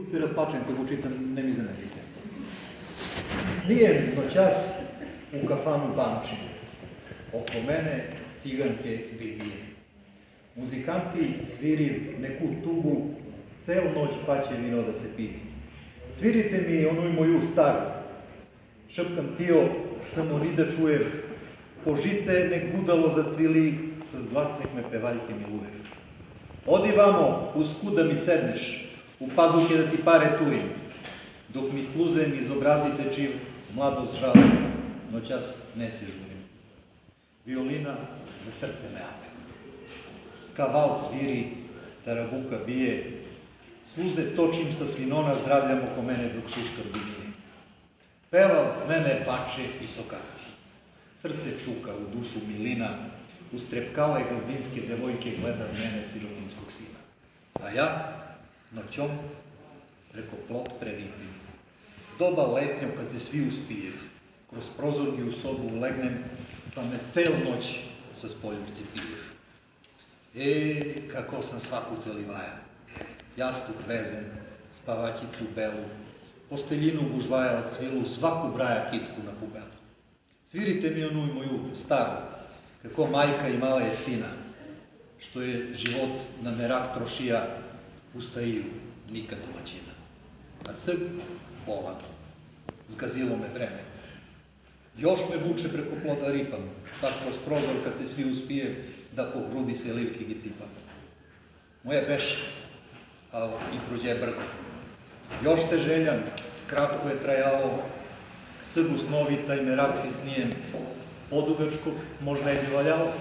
Тут се разплачем, кога го читам, не ми замерите. Свиjem noćas u kafanu Bančine. Oko mene ciganke zvivije. Muzikanti sviri neku tugu, celu noć paće vino da se pije. Svirite mi onu moju staru. Šepkam tio, samo ni da čujem. Po žice nek budalo zacvili, sa glas nek me pevaljke miluje. Odi vamo, uz kud da mi sedneš, u pazuhe da ti pare turim, dok mi sluzem iz obrazi tečiv, mladost žalim, noćas ne si žurim. Violina za srce me ape. Kaval sviri, tarabuka bije, sluze točim sa svinona, zdravljam oko mene dok šuškar bije. Peval s mene bače i sokaci, srce čuka, u dušu milina, uz trepkale gazdinske devojke gleda mene sirotinskog sina. A ja, noćom, preko plot previpim. Doba letnjo kad se svi uspije, kroz prozornju u sobu legnem, pa me celu noć sa spoljubci pije. Kako sam svaku celivaja. Jastuk vezen, spavačicu belu, posteljinu gužvaja od svilu, svaku braja kitku na pubelu. Svirite mi onu moju staru, kako majka imala je sina, što je život na merak trošija, ustaju nikad domaćina. A Srb bolan, zgazilo me vreme. Još me vuče preko ploda ripam, tak kroz prozor kad se svi uspije, da po grudi se livki gi cipam. Moje beše, al i prođe brgo. Još te željam, kratko je trajalo, Srbu snovita i merak si snijem, podugačko možda je bi valjalo.